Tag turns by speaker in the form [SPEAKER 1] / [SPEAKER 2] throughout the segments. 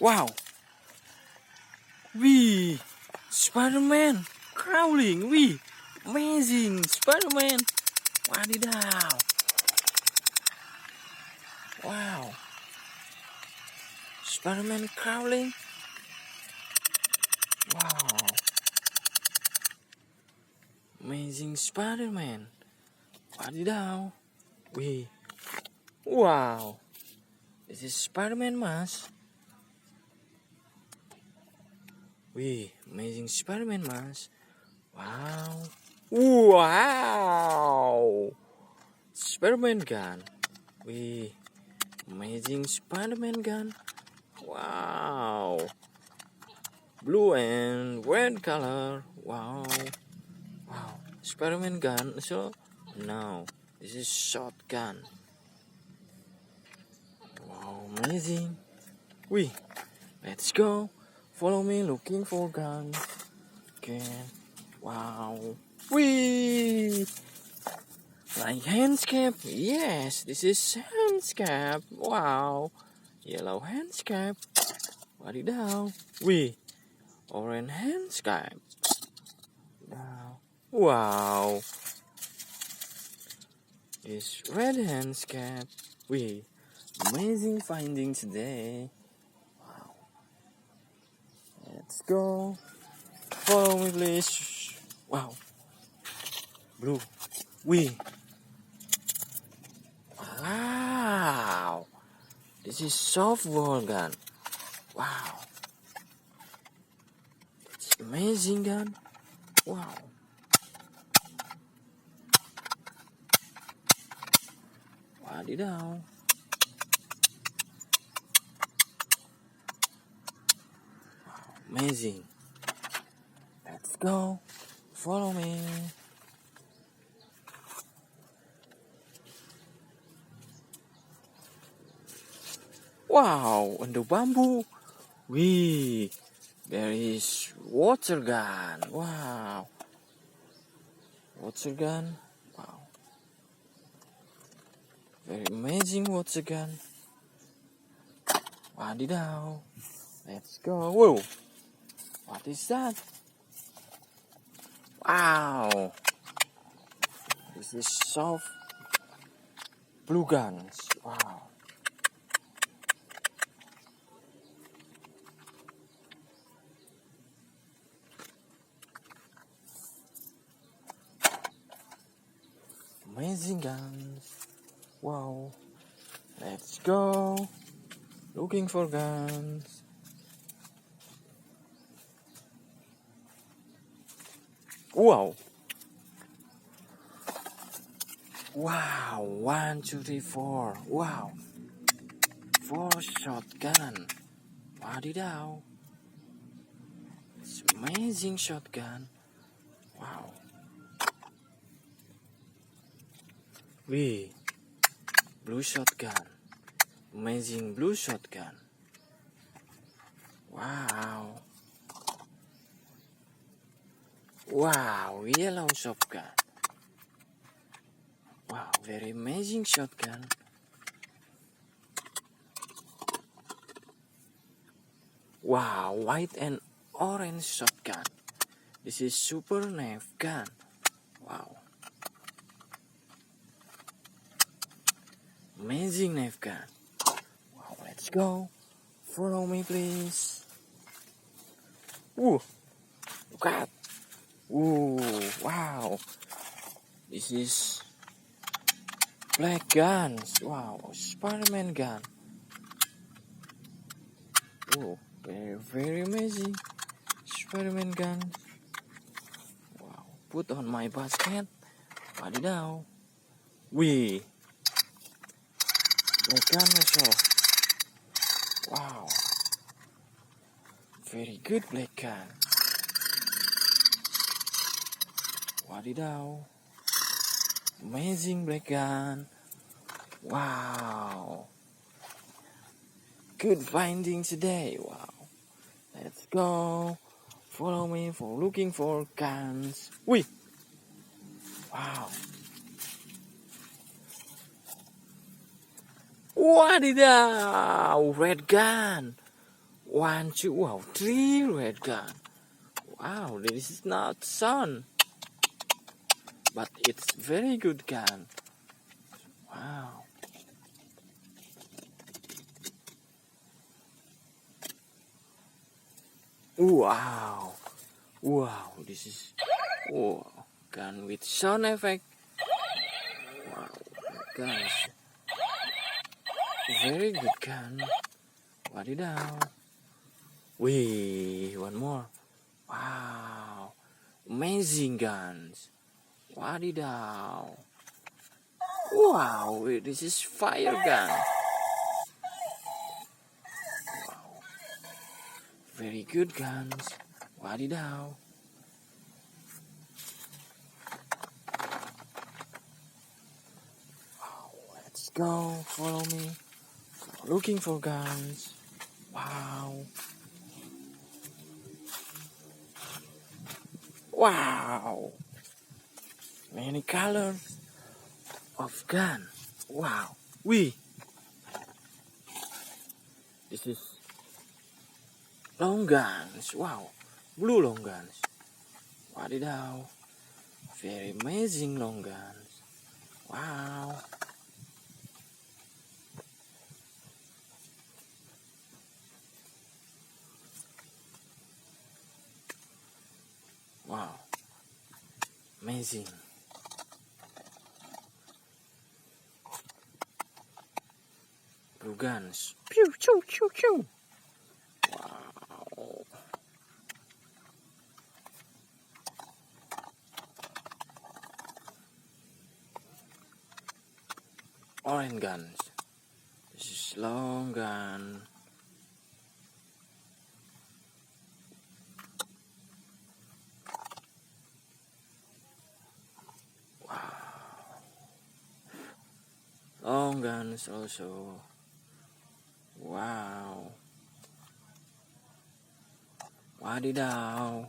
[SPEAKER 1] Wow. Wee. Spider-Man crawling. Wee. Amazing. Spider-Man. Wadidaw. Wow. Spider-Man crawling. Wow. Amazing Spider-Man. Wadidaw. Wee. Wow. This is Spider-Man mask. Wee. Amazing Spider-Man mask. Wow. Wow. Spider-Man gun. Wee. Amazing Spider-Man gun. Wow. Blue and red color. Wow. Wow. Spider-Man gun. So, no. This is shotgun. Wow. Amazing. Wee. Let's go. Follow me looking for guns. Okay. Wow. Wee. Like handcuff. Yes, this is handcuff. Wow. Yellow handcuff. Wadidaw. Wee. Orange handcuff. Wow. This red handcuff. Wee. Amazing finding today. Wow. Let's go. Follow me, please. Wow. Blue. Wee. Wow. This is softball gun. Wow. It's amazing gun. Wow. Wadidaw. Wow. Amazing. Let's go. Follow me. Wow, and the bamboo. Wee, there is water gun. Wow, water gun. Wow, very amazing water gun. Wadidaw. Let's go. Whoa, what is that? Wow, this is soft blue guns. Wow. Amazing guns. Wow. Let's go. Looking for guns. Wow. Wow. 1, 2, 3, 4. Wow. 4 shotgun. Wadidaw. It's amazing shotgun. Wow. Wee. Blue shotgun. Amazing blue shotgun. Wow. Wow, yellow shotgun. Wow, very amazing shotgun. Wow, white and orange shotgun. This is super nerf gun. Wow. Amazing nerf gun. Wow, let's go. Follow me, please. Ooh, look at. Ooh, wow. This is black guns. Wow, Spider-Man gun. Oh, very, very amazing. Spider-Man gun. Wow, put on my basket. Wadidaw. Wee. Black gun also. Wow. Very good black gun. Wadidaw. Amazing black gun. Wow. Good finding today. Wow. Let's go. Follow me for looking for guns. Wee. Wow. Wadidaw. Red gun. 1, 2, wow, 3 red gun. Wow, this is not sun, but it's very good gun. Wow. Wow. Wow, this is gun with sound effect. Wow, guys, very good gun. Wadidaw. Wait, one more. Wow, amazing guns. Wadidaw. Wow, this is fire gun. Wow, very good guns. Wadidaw. Wow, let's go. Follow me. Looking for guns. Wow. Wow. Many colors of gun. Wow. This is long guns. Wow. Blue long guns. Wadidaw. Very amazing long guns. Wow. Wow. Amazing. Blue guns. Pew, pew, pew, pew. Wow. Orange guns. This is long gun. Wow. Long guns also. Wow. Wadidaw.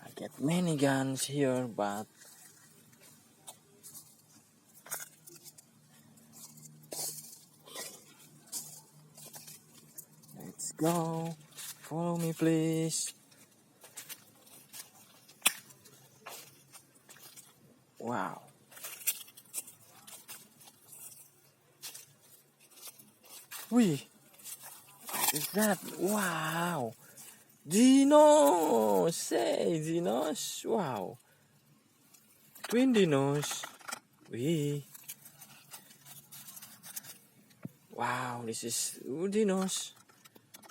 [SPEAKER 1] I get many guns here, but let's go. Follow me, please. Wow. What is that? Wow. Dinos! Hey, dinos! Wow. Twin dinos. Wow, this is dinos.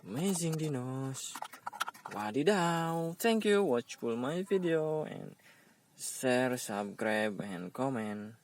[SPEAKER 1] Amazing dinos. Wadidaw. Thank you. Watch my video and share, subscribe, and comment.